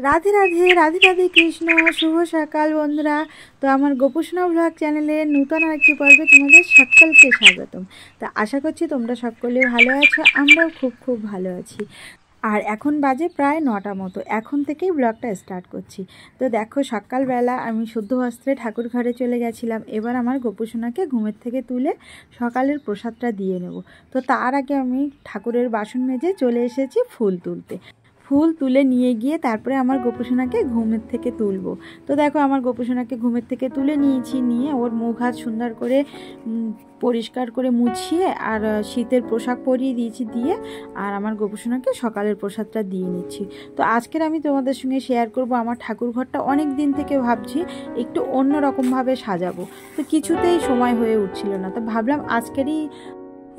রাধে রাধে রাধে রাধে কৃষ্ণ। শুভ সকাল বন্ধুরা। তো আমার গোপুসোনা ব্লগ চ্যানেলের নূতন আরেকটি পর্বে তোমাদের সকলকে স্বাগতম। তা আশা করছি তোমরা সকলে ভালো আছো, আমরাও খুব খুব ভালো আছি। আর এখন বাজে প্রায় 9টা মতো, এখন থেকেই ব্লগটা স্টার্ট করছি। তো দেখো সকালবেলা আমি শুদ্ধ বস্ত্রে ঠাকুর ঘরে চলে গেছিলাম। এবার আমার গোপুসোনাকে ঘুমের থেকে তুলে সকালের প্রসাদটা দিয়ে নেব। তো তার আগে আমি ঠাকুরের বাসন মেজে চলে এসেছি ফুল তুলতে। ফুল তুলে নিয়ে গিয়ে তারপরে আমার গোপুসোনাকে ঘুমের থেকে তুলবো। তো দেখো আমার গোপুসোনাকে ঘুমের থেকে তুলে নিয়েছি, নিয়ে ওর মুখ হাত সুন্দর করে পরিষ্কার করে মুছিয়ে আর শীতের পোশাক পরিয়ে দিয়েছি, দিয়ে আর আমার গোপুসোনাকে সকালের প্রসাদটা দিয়ে নিচ্ছি। তো আজকের আমি তোমাদের সঙ্গে শেয়ার করব আমার ঠাকুর ঘরটা। অনেক দিন থেকে ভাবছি একটু অন্য রকমভাবে সাজাবো, তো কিছুতেই সময় হয়ে উঠছিল না। তো ভাবলাম আজকেরই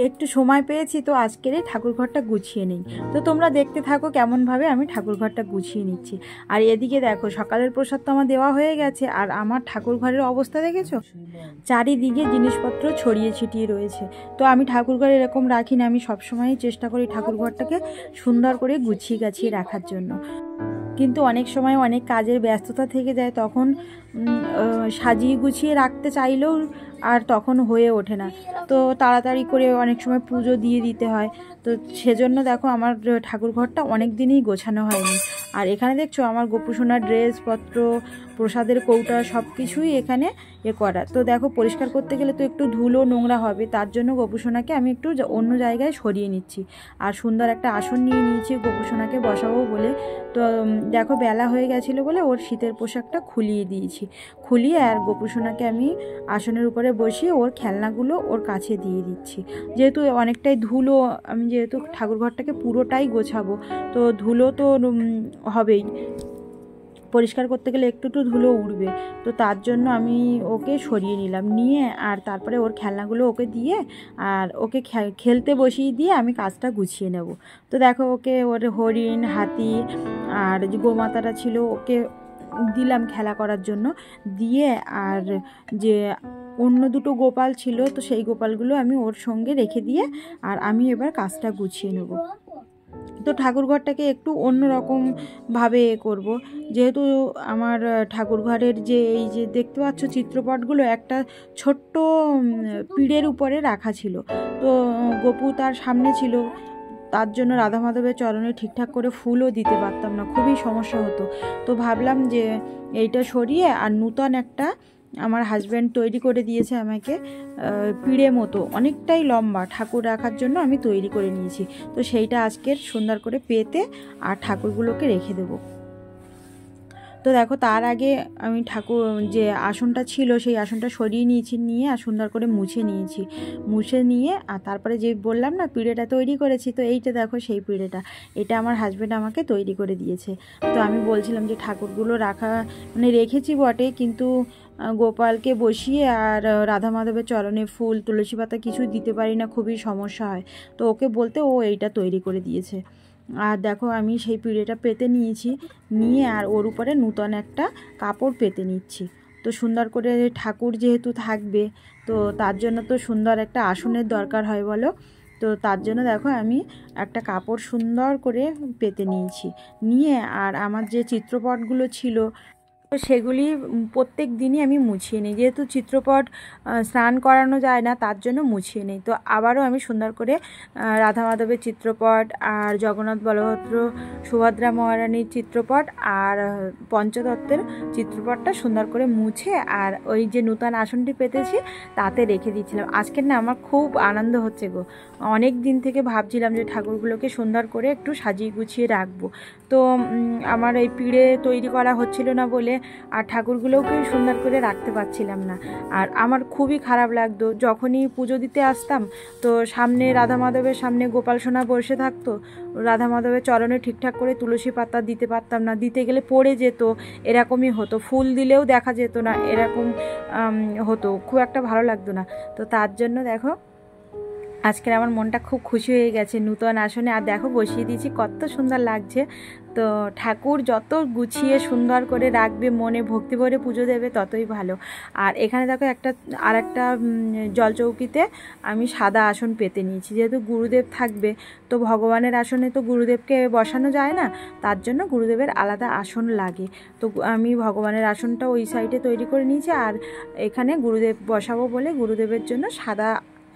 একটু সময় পেয়েছি, তো আজকের এই ঠাকুর ঘরটা গুছিয়ে নিই। তো তোমরা দেখতে থাকো কেমনভাবে আমি ঠাকুর ঘরটা গুছিয়ে নিচ্ছি। আর এদিকে দেখো সকালের প্রসাদ তো আমার দেওয়া হয়ে গেছে, আর আমার ঠাকুর ঘরের অবস্থা দেখেছো, চারিদিকে জিনিসপত্র ছড়িয়ে ছিটিয়ে রয়েছে। তো আমি ঠাকুর ঘরে এরকম রাখি না, আমি সবসময়ই চেষ্টা করি ঠাকুর ঘরটাকে সুন্দর করে গুছিয়ে গাছিয়ে রাখার জন্য। কিন্তু অনেক সময় অনেক কাজের ব্যস্ততা থেকে যায়, তখন সাজিয়ে গুছিয়ে রাখতে চাইলেও আর তখন হয়ে ওঠে না। তো তাড়াতাড়ি করে অনেক সময় পুজো দিয়ে দিতে হয়। তো সেজন্য দেখো আমার ঠাকুর ঘরটা অনেক দিনই গোছানো হয়নি। আর এখানে দেখছো আমার গোপুসোনার ড্রেসপত্র, প্রসাদের কৌটা সব কিছুই এখানে করা। তো দেখো পরিষ্কার করতে গেলে তো একটু ধুলো নোংরা হবে, তার জন্য গোপুসোনাকে আমি একটু অন্য জায়গায় সরিয়ে নিচ্ছি। আর সুন্দর একটা আসন নিয়ে নিয়েছি গোপুসোনাকে বসাবো বলে। তো দেখো বেলা হয়ে গেছিলো বলে ওর শীতের পোশাকটা খুলিয়ে দিয়েছি। খুলিয়ে আর গোপুসোনাকে আমি আসনের উপরে বসিয়ে ওর খেলনাগুলো ওর কাছে দিয়ে দিচ্ছি। যেহেতু অনেকটাই ধুলো, আমি যেহেতু ঠাকুরঘরটাকে পুরোটাই গোছাবো, তো ধুলো তো হবেই, পরিষ্কার করতে গেলে একটু তো ধুলো উঠবে। তো তার জন্য আমি ওকে সরিয়ে নিলাম, নিয়ে আর তারপরে ওর খেলনাগুলো ওকে দিয়ে আর ওকে খেলতে বসিয়ে দিয়ে আমি কাজটা গুছিয়ে নেব। তো দেখো ওকে ওর হরিণ, হাতি আর যে গোমাতাটা ছিল ওকে দিলাম খেলা করার জন্য, দিয়ে আর যে অন্য দুটো গোপাল ছিল তো সেই গোপালগুলো আমি ওর সঙ্গে রেখে দিয়ে আর আমি এবার কাজটা গুছিয়ে নেব। তো ঠাকুরঘরটাকে একটু অন্যরকমভাবে করব, যেহেতু আমার ঠাকুরঘরের যে এই যে দেখতে পাচ্ছ চিত্রপটগুলো একটা ছোট্ট পিঁড়ের উপরে রাখা ছিল। তো গপু তার সামনে ছিল, তার জন্য রাধা মাধবের চরণে ঠিকঠাক করে ফুলও দিতে পারতাম না, খুবই সমস্যা হতো। তো ভাবলাম যে এইটা সরিয়ে আর নূতন একটা আমার হাজব্যান্ড তৈরি করে দিয়েছে আমাকে পিঁড়ে মতো, অনেকটাই লম্বা, ঠাকুর রাখার জন্য আমি তৈরি করে নিয়েছি। তো সেইটা আজকের সুন্দর করে পেতে আর ঠাকুরগুলোকে রেখে দেবো। তো দেখো তার আগে আমি ঠাকুর যে আসনটা ছিল সেই আসনটা সরিয়ে নিয়েছি, নিয়ে আর সুন্দর করে মুছে নিয়ে আর তারপরে যে বললাম না পিঁড়েটা তৈরি করেছি, তো এইটা দেখো সেই পিঁড়েটা, এটা আমার হাজব্যান্ড আমাকে তৈরি করে দিয়েছে। তো আমি বলছিলাম যে ঠাকুরগুলো রেখেছি বটে, কিন্তু গোপালকে বসিয়ে আর রাধা মাধবের চরণে ফুল, তুলসী পাতা কিছুই দিতে পারি না, খুবই সমস্যা হয়। তো ওকে বলতে ও এইটা তৈরি করে দিয়েছে। আর দেখো আমি সেই পিঁড়েটা পেতে নিয়েছি, নিয়ে আর ওর উপরে নূতন একটা কাপড় পেতে নিচ্ছি। তো সুন্দর করে ঠাকুর যেহেতু থাকবে, তো তার জন্য তো সুন্দর একটা আসনের দরকার হয় বলো। তো তার জন্য দেখো আমি একটা কাপড় সুন্দর করে পেতে নিয়েছি, নিয়ে আর আমার যে চিত্রপটগুলো ছিল তো সেগুলি প্রত্যেক দিনই আমি মুছিয়ে নিই, যেহেতু চিত্রপট স্নান করানো যায় না তার জন্য মুছিয়ে নিই। তো আবারও আমি সুন্দর করে রাধা মাধবের চিত্রপট আর জগন্নাথ বলভদ্র সুভদ্রা মহারানীর চিত্রপট আর পঞ্চতত্ত্বের চিত্রপটটা সুন্দর করে মুছে আর ওই যে নূতন আসনটি পেতেছি তাতে রেখে দিয়েছিলাম। আজকের না আমার খুব আনন্দ হচ্ছে গো, অনেক দিন থেকে ভাবছিলাম যে ঠাকুরগুলোকে সুন্দর করে একটু সাজিয়ে গুছিয়ে রাখবো। তো আমার এই পিঁড়ে তৈরি করা হচ্ছিল না বলে আর ঠাকুরগুলোকে সুন্দর করে রাখতে পারছিলাম না। আর আমার খুবই খারাপ লাগতো যখনই পুজো দিতে আসতাম, তো সামনে রাধা মাধবের সামনে গোপাল সোনা বসে থাকতো, রাধা মাধবের চরণে ঠিকঠাক করে তুলসী পাতা দিতে পারতাম না, দিতে গেলে পড়ে যেত, এরকমই হতো, ফুল দিলেও দেখা যেত না, এরকম হতো, খুব একটা ভালো লাগতো না। তো তার জন্য দেখো আজকের আমার মনটা খুব খুশি হয়ে গেছে নূতন আসনে, আর দেখো বসিয়ে দিয়েছি, কত সুন্দর লাগছে। তো ঠাকুর যত গুছিয়ে সুন্দর করে রাখবে, মনে ভক্তি ভরে পুজো দেবে, ততই ভালো। আর এখানে দেখো একটা জলচৌকিতে আমি সাদা আসন পেতে নিয়েছি, যেহেতু গুরুদেব থাকবে, তো ভগবানের আসনে তো গুরুদেবকে বসানো যায় না, তার জন্য গুরুদেবের আলাদা আসন লাগে। তো আমি ভগবানের আসনটা ওই সাইডে তৈরি করে নিয়েছি, আর এখানে গুরুদেব বসাবো বলে গুরুদেবের জন্য সাদা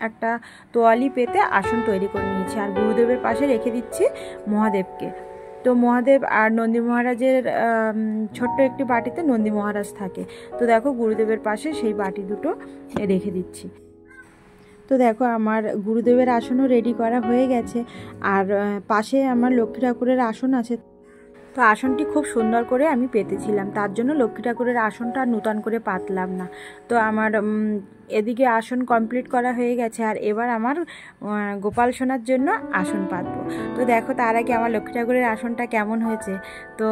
একটা তোয়ালি পেতে আসন তৈরি করে নিয়েছি। আর গুরুদেবের পাশে রেখে দিচ্ছি মহাদেবকে। তো মহাদেব আর নন্দী মহারাজের ছোট্ট একটি বাটিতে নন্দী মহারাজ থাকে। তো দেখো গুরুদেবের পাশে সেই বাটি দুটো রেখে দিচ্ছি। তো দেখো আমার গুরুদেবের আসনও রেডি করা হয়ে গেছে, আর পাশে আমার লক্ষ্মী ঠাকুরের আসন আছে। তো আসনটি খুব সুন্দর করে আমি পেতেছিলাম, তার জন্য লক্ষ্মী ঠাকুরের আসনটা নূতন করে পাতলাম না। তো আমার এদিকে আসন কমপ্লিট করা হয়ে গেছে, আর এবার আমার গোপাল সোনার জন্য আসন পাতবো। তো দেখো তার আগে আমার লক্ষ্মী ঠাকুরের আসনটা কেমন হয়েছে। তো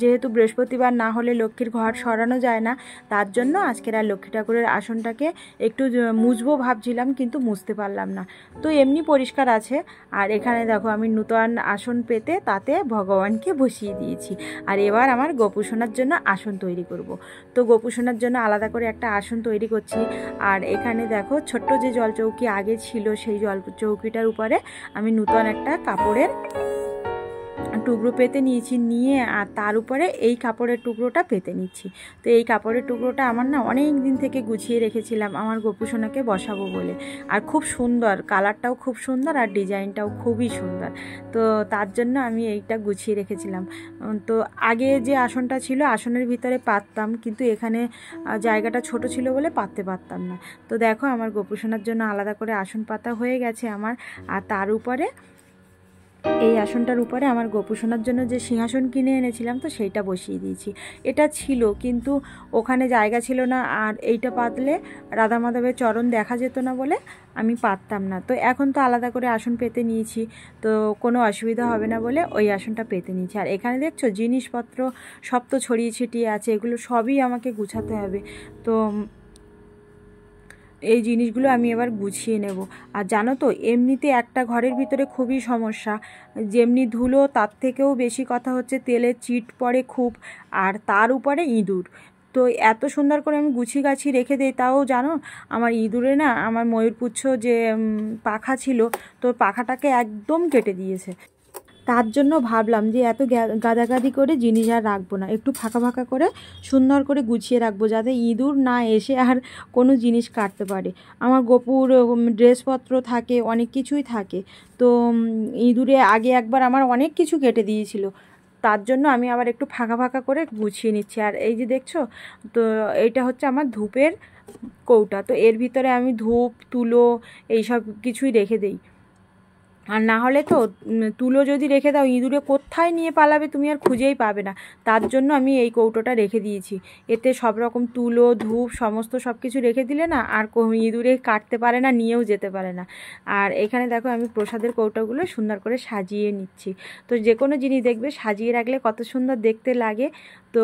যেহেতু বৃহস্পতিবার না হলে লক্ষ্মীর ঘর সরানো যায় না, তার জন্য আজকের আর লক্ষ্মী ঠাকুরের আসনটাকে একটু মুছবো ভাবছিলাম, কিন্তু মুছতে পারলাম না। তো এমনি পরিষ্কার আছে। আর এখানে দেখো আমি নূতন আসন পেতে তাতে ভগবানকে বসিয়ে দিয়েছি। আর এবার আমার গোপু সোনার জন্য আসন তৈরি করব। তো গোপু সোনার জন্য আলাদা করে একটা আসন তৈরি করছি। আর এখানে দেখো ছোট্ট যে জলচৌকি আগে ছিল, সেই জলচৌকিটার উপরে আমি নূতন একটা কাপড়ের টুকরো পেতে নিয়েছি, নিয়ে আর তার উপরে এই কাপড়ের টুকরোটা পেতে নিচ্ছি। তো এই কাপড়ের টুকরোটা আমার না অনেক দিন থেকে গুছিয়ে রেখেছিলাম আমার গোপু সোনাকে বসাবো বলে। আর খুব সুন্দর, কালারটাও খুব সুন্দর, আর ডিজাইনটাও খুবই সুন্দর। তো তার জন্য আমি এইটা গুছিয়ে রেখেছিলাম। তো আগে যে আসনটা ছিল, আসনের ভিতরে পাততাম, কিন্তু এখানে জায়গাটা ছোট ছিল বলে পাততে পারতাম না। তো দেখো আমার গোপু সোনার জন্য আলাদা করে আসন পাতা হয়ে গেছে আমার। আর তার উপরে এই আসনটার উপরে আমার গোপু সোনার জন্য যে সিংহাসন কিনে এনেছিলাম, তো সেইটা বসিয়ে দিয়েছি। এটা ছিল, কিন্তু ওখানে জায়গা ছিল না, আর এইটা পাতলে রাধা মাধবের চরণ দেখা যেত না বলে আমি পাততাম না। তো এখন তো আলাদা করে আসন পেতে নিয়েছি, তো কোনো অসুবিধা হবে না বলে ওই আসনটা পেতে নিয়েছি। আর এখানে দেখছো জিনিসপত্র সব তো ছড়িয়ে ছিটিয়ে আছে, এগুলো সবই আমাকে গুছাতে হবে। তো এই জিনিসগুলো আমি এবার গুছিয়ে নেব। আর জানো তো এমনিতে একটা ঘরের ভিতরে খুবই সমস্যা, যেমনি ধুলো তার থেকেও বেশি কথা হচ্ছে তেলের চিট পড়ে খুব, আর তার উপরে ইঁদুর। তো এত সুন্দর করে আমি গুছিয়ে গাছিয়ে রেখে দিই, তাও জানো আমার ইঁদুরে না আমার ময়ূরপুচ্ছ যে পাখা ছিল, তো পাখাটাকে একদম কেটে দিয়েছে। তার জন্য ভাবলাম যে এত গাদাগাদি করে জিনিস আর রাখবো না, একটু ফাঁকা ফাঁকা করে সুন্দর করে গুছিয়ে রাখবো, যাতে ইঁদুর না এসে আর কোনো জিনিস কাটতে পারে। আমার গোপুর ড্রেসপত্র থাকে, অনেক কিছুই থাকে। তো ইঁদুরে আগে একবার আমার অনেক কিছু কেটে দিয়েছিল, তার জন্য আমি আবার একটু ফাঁকা ফাঁকা করে গুছিয়ে নিচ্ছি। আর এই যে দেখছো, তো এইটা হচ্ছে আমার ধূপের কৌটা। তো এর ভিতরে আমি ধূপ, তুলো এইসব কিছুই রেখে দিই। আর না হলে তো তুলো যদি রেখে দাও, ইঁদুরে কোথায় নিয়ে পালাবে, তুমি আর খুঁজেই পাবে না। তার জন্য আমি এই কৌটোটা রেখে দিয়েছি। এতে সব রকম তুলো, ধূপ সমস্ত সব কিছু রেখে দিলে না আর ইঁদুরে কাটতে পারে না, নিয়েও যেতে পারে না। আর এখানে দেখো আমি প্রসাদের কৌটোগুলো সুন্দর করে সাজিয়ে নিচ্ছি। তো যে কোনো জিনিস দেখবে সাজিয়ে রাখলে কত সুন্দর দেখতে লাগে। তো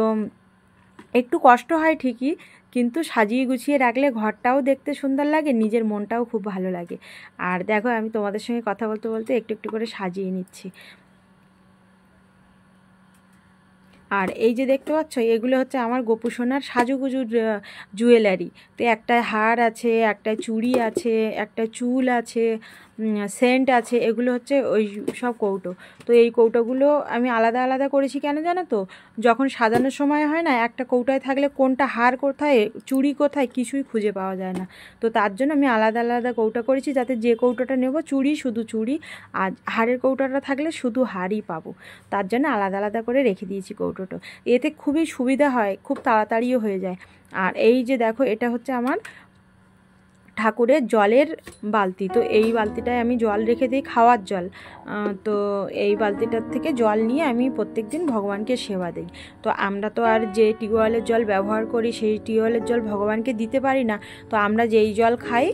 একটু কষ্ট হয় ঠিকই, কিন্তু সাজিয়ে গুছিয়ে রাখলে ঘরটাও দেখতে সুন্দর লাগে, নিজের মনটাও খুব ভালো লাগে। আর দেখো আমি তোমাদের সঙ্গে কথা বলতে বলতে একটু একটু করে সাজিয়ে নিচ্ছি। আর এই যে দেখতে পাচ্ছ, এগুলো হচ্ছে আমার গোপু সোনার সাজুগুজুর জুয়েলারি। তো একটা হার আছে, একটা চুড়ি আছে, একটা চুল আছে, সেন্ট আছে, এগুলো হচ্ছে ওই সব কৌটো। তো এই কৌটোগুলো আমি আলাদা আলাদা করেছি কেন জানো তো, যখন সাজানোর সময় হয় না, একটা কৌটায় থাকলে কোনটা হার কোথায়, চুড়ি কোথায়, কিছুই খুঁজে পাওয়া যায় না। তো তার জন্য আমি আলাদা আলাদা কৌটা করেছি, যাতে যে কৌটোটা নেব চুড়ি শুধু চুড়ি, আর হারের কৌটাটা থাকলে শুধু হারই পাবো। তার জন্য আলাদা আলাদা করে রেখে দিয়েছি কৌটোটা। এতে খুবই সুবিধা হয়, খুব তাড়াতাড়িও হয়ে যায়। আর এই যে দেখো, এটা হচ্ছে আমার ঠাকুরের জলের বালতি। তো এই বালতিটায় আমি জল রেখে দিই, খাওয়ার জল। তো এই বালতিটার থেকে জল নিয়ে আমি প্রত্যেক দিন ভগবানকে সেবা দিই। তো আমরা তো আর যে টিউবওয়েলের জল ব্যবহার করি, সেই টিউবওয়েলের জল ভগবানকে দিতে পারি না। তো আমরা যেই জল খাই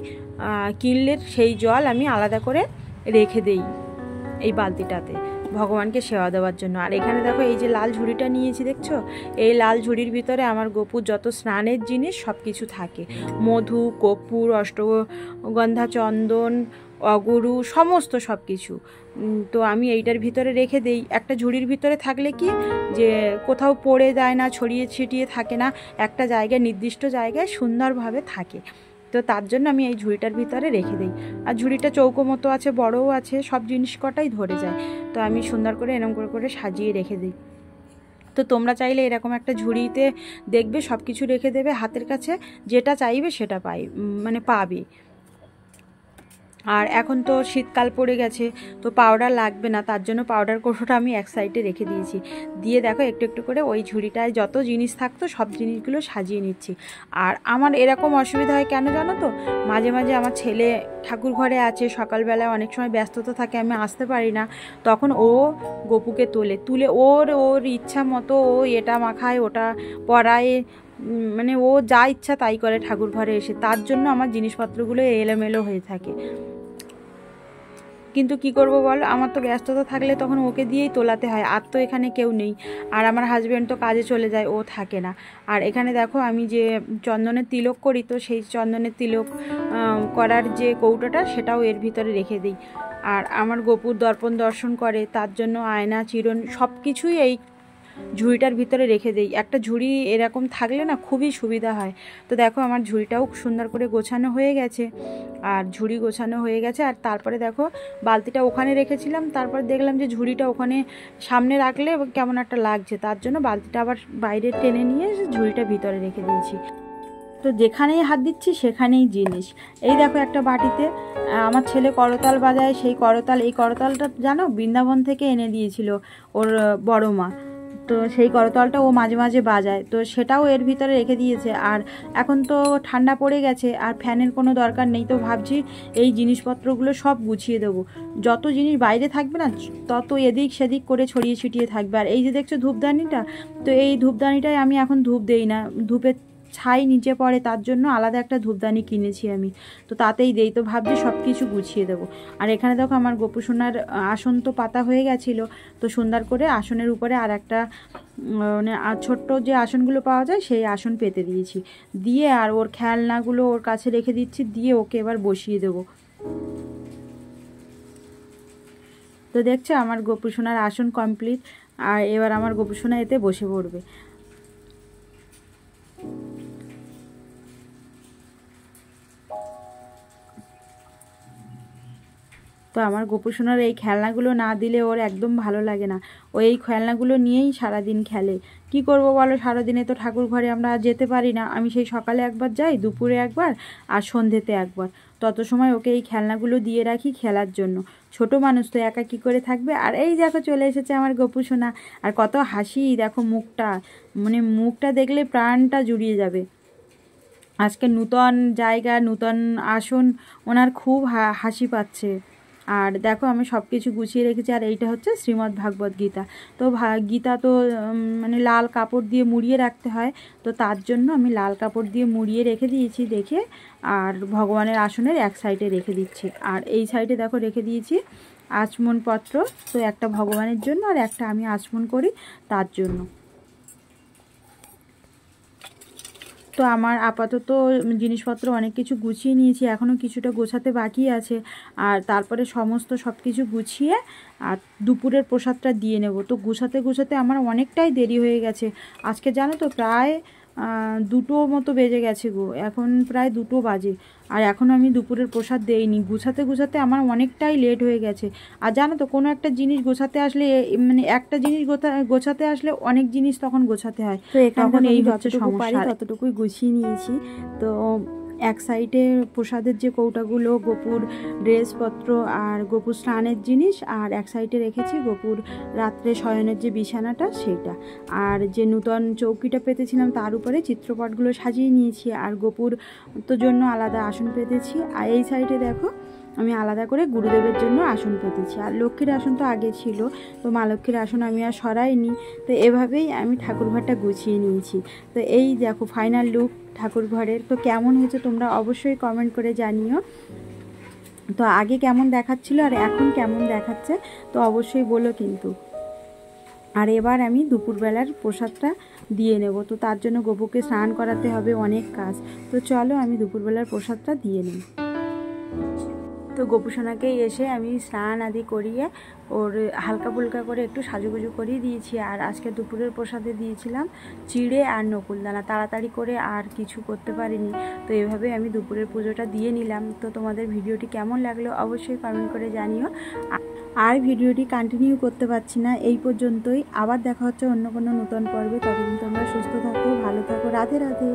কিনলে, সেই জল আমি আলাদা করে রেখে দিই এই বালতিটাতে ভগবানকে সেবা দেওয়ার জন্য। আর এখানে দেখো এই যে লাল ঝুড়িটা নিয়েছি, দেখছো, এই লাল ঝুড়ির ভিতরে আমার গোপুর যত স্নানের জিনিস সব কিছু থাকে, মধু, কর্পূর, অষ্টগন্ধা, চন্দন, অগুরু, সমস্ত সব কিছু। তো আমি এইটার ভিতরে রেখে দেই। একটা ঝুড়ির ভিতরে থাকলে কি যে কোথাও পড়ে যায় না, ছড়িয়ে ছিটিয়ে থাকে না, একটা জায়গায় নির্দিষ্ট জায়গায় সুন্দরভাবে থাকে। তো তার জন্য আমি এই ঝুড়িটার ভিতরে রেখে দিই। আর ঝুড়িটা চৌকো মতো আছে, বড়ও আছে, সব জিনিস কটাই ধরে যায়। তো আমি সুন্দর করে এরকম করে সাজিয়ে রেখে দিই। তো তোমরা চাইলে এরকম একটা ঝুড়িতে দেখবে সব কিছু রেখে দেবে, হাতের কাছে যেটা চাইবে সেটা পাবে। আর এখন তো শীতকাল পড়ে গেছে, তো পাউডার লাগবে না, তার জন্য পাউডার কৌটোটা আমি এক সাইডে রেখে দিয়েছি। দিয়ে দেখো একটু একটু করে ওই ঝুড়িটায় যত জিনিস থাকতো সব জিনিসগুলো সাজিয়ে নিচ্ছি। আর আমার এরকম অসুবিধা হয় কেন জানো তো, মাঝে মাঝে আমার ছেলে ঠাকুর ঘরে আছে, সকালবেলায় অনেক সময় ব্যস্ততা থাকে, আমি আসতে পারি না, তখন ও গপুকে তুলে ওর ইচ্ছা মতো ও এটা মাখায়, ওটা পরায়, মানে ও যা ইচ্ছা তাই করে ঠাকুর ঘরে এসে। তার জন্য আমার জিনিসপত্রগুলো এলোমেলো হয়ে থাকে। কিন্তু কি করব বল, আমার তো ব্যস্ততা থাকলে তখন ওকে দিয়েই তোলাতে হয়। আর তো এখানে কেউ নেই, আর আমার হাজব্যান্ড তো কাজে চলে যায়, ও থাকে না। আর এখানে দেখো আমি যে চন্দনের তিলক করি, তো সেই চন্দনের তিলক করার যে কৌটোটা সেটাও এর ভিতরে রেখে দিই। আর আমার গপুর দর্পণ দর্শন করে, তার জন্য আয়না, চিরুন সব কিছুই এই ঝুড়িটার ভিতরে রেখে দেই। একটা ঝুড়ি এরকম থাকলে না খুবই সুবিধা হয়। তো দেখো আমার ঝুড়িটাও সুন্দর করে গোছানো হয়ে গেছে। আর ঝুড়ি গোছানো হয়ে গেছে, আর তারপরে দেখো বালতিটা ওখানে রেখেছিলাম, তারপর দেখলাম যে ঝুড়িটা ওখানে সামনে রাখলে কেমন একটা লাগছে, তার জন্য বালতিটা আবার বাইরে টেনে নিয়ে ঝুড়িটা ভিতরে রেখে দিয়েছি। তো যেখানেই হাত দিচ্ছি সেখানেই জিনিস। এই দেখো একটা বাটিতে আমার ছেলে করতাল বাজায়, সেই এই করতালটা জানো বৃন্দাবন থেকে এনে দিয়েছিল ওর বড় মা। তো সেই করতালটা ও মাঝে মাঝে বাজায়, তো সেটাও এর ভিতরে রেখে দিয়েছে। আর এখন তো ঠান্ডা পড়ে গেছে, আর ফ্যানের কোনো দরকার নেই, তো ভাবছি এই জিনিসপত্রগুলো সব গুছিয়ে দেবো। যত জিনিস বাইরে থাকবে না তত এদিক সেদিক করে ছড়িয়ে ছিটিয়ে থাকবে। আর এই যে দেখছো ধূপদানিটা, তো এই ধূপদানিটায় আমি এখন ধূপ দেই না, ধূপের ছাই নিচে পড়ে, তার জন্য আলাদা একটা ধূপদানি কিনেছি আমি, তো তাতেই দেই। তো ভাবছি সব কিছু গুছিয়ে দেবো। আর এখানে দেখো আমার গোপুসোনার আসন তো পাতা হয়ে গেছিলো, তো সুন্দর করে আসনের উপরে আর একটা মানে ছোট্ট যে আসনগুলো পাওয়া যায় সেই আসন পেতে দিয়েছি, দিয়ে আর ওর খেলনাগুলো ওর কাছে রেখে দিচ্ছি, দিয়ে ওকে এবার বসিয়ে দেবো। তো দেখছো আমার গোপুসোনার আসন কমপ্লিট, আর এবার আমার গোপুসোনা এতে বসে পড়বে। তো আমার গোপুসোনার এই খেলনাগুলো না দিলে ওর একদম ভালো লাগে না, ও এই খেলনাগুলো নিয়েই সারাদিন খেলে। কি করব বলো, সারাদিনে তো ঠাকুর ঘরে আমরা যেতে পারি না, আমি সেই সকালে একবার যাই, দুপুরে একবার, আর সন্ধ্যেতে একবার, তত সময় ওকে এই খেলনাগুলো দিয়ে রাখি খেলার জন্য। ছোট মানুষ তো একা কী করে থাকবে। আর এই দেখো চলে এসেছে আমার গোপুসোনা, আর কত হাসি দেখো মুখটা, মানে মুখটা দেখলে প্রাণটা জুড়িয়ে যাবে। আজকে নূতন জায়গা, নূতন আসন, ওনার খুব হাসি পাচ্ছে। আর দেখো আমি সব কিছু গুছিয়ে রেখেছি। আর এইটা হচ্ছে শ্রীমদ্ ভাগবত গীতা। তো গীতা তো মানে লাল কাপড় দিয়ে মুড়িয়ে রাখতে হয়, তো তার জন্য আমি লাল কাপড় দিয়ে মুড়িয়ে রেখে দিয়েছি দেখে। আর ভগবানের আসনের এক সাইডে রেখে দিচ্ছি, আর এই সাইডে দেখো রেখে দিয়েছি আচমন পত্র, তো একটা ভগবানের জন্য আর একটা আমি আচমন করি তার জন্য। তো আমার আপাতত জিনিসপত্র অনেক কিছু গুছিয়ে নিয়েছি, এখনও কিছুটা গোছাতে বাকি আছে। আর তারপরে সমস্ত সব কিছু গুছিয়ে আর দুপুরের প্রসাদটা দিয়ে নেব। তো গুছাতে আমার অনেকটাই দেরি হয়ে গেছে আজকে, জানো তো প্রায় 2টো মতো বেজে গেছে গো, এখন প্রায় 2টো বাজে, আর এখনও আমি দুপুরের প্রসাদ দেইনি। গুছাতে আমার অনেকটাই লেট হয়ে গেছে। আর জানো তো কোনো একটা জিনিস গোছাতে আসলে, মানে একটা জিনিস গোছাতে আসলে অনেক জিনিস তখন গোছাতে হয়, তো তখন এই হচ্ছে সমস্যা। ততটুকুই গুছিয়ে নিয়েছি। তো এক সাইডে প্রসাদের যে কৌটাগুলো, গোপুর ড্রেসপত্র আর গোপুর স্নানের জিনিস, আর এক সাইডে রেখেছি গোপুর রাত্রে শয়নের যে বিছানাটা সেইটা, আর যে নূতন চৌকিটা পেতেছিলাম তার উপরে চিত্রপটগুলো সাজিয়ে নিয়েছি, আর গোপুর তো জন্য আলাদা আসন পেতেছি। আর এই সাইডে দেখো আমি আলাদা করে গুরুদেবের জন্য আসন পেতেছি। আর লক্ষ্মীর আসন তো আগে ছিল, তো মা লক্ষ্মীর আসন আমি আর সরাইনি। তো এভাবেই আমি ঠাকুরঘরটা গুছিয়ে নিয়েছি। তো এই দেখো ফাইনাল লুক ঠাকুর ঘরের। তো কেমন হয়েছে তোমরা অবশ্যই কমেন্ট করে জানিও। তো আগে কেমন দেখাচ্ছিল আর এখন কেমন দেখাচ্ছে তো অবশ্যই বলো কিন্তু। আর এবার আমি দুপুরবেলার প্রসাদটা দিয়ে নেব, তো তার জন্য গোপুকে স্নান করাতে হবে, অনেক কাজ। তো চলো আমি দুপুরবেলার প্রসাদটা দিয়ে নিই। তো গোপুসোনাকেই এসে আমি স্নান আদি করিয়ে ওর হালকা ফুলকা করে একটু সাজুগুজু করিয়ে দিয়েছি। আর আজকে দুপুরের প্রসাদে দিয়েছিলাম চিড়ে আর নকুলদানা, তাড়াতাড়ি করে আর কিছু করতে পারিনি। তো এভাবে আমি দুপুরের পুজোটা দিয়ে নিলাম। তো তোমাদের ভিডিওটি কেমন লাগলো অবশ্যই কমেন্ট করে জানিও। আর ভিডিওটি কন্টিনিউ করতে পারছি না, এই পর্যন্তই। আবার দেখা হচ্ছে অন্য কোনো নতুন পর্বে। ততদিন তোমরা সুস্থ থাকো, ভালো থাকো। রাধে রাধে।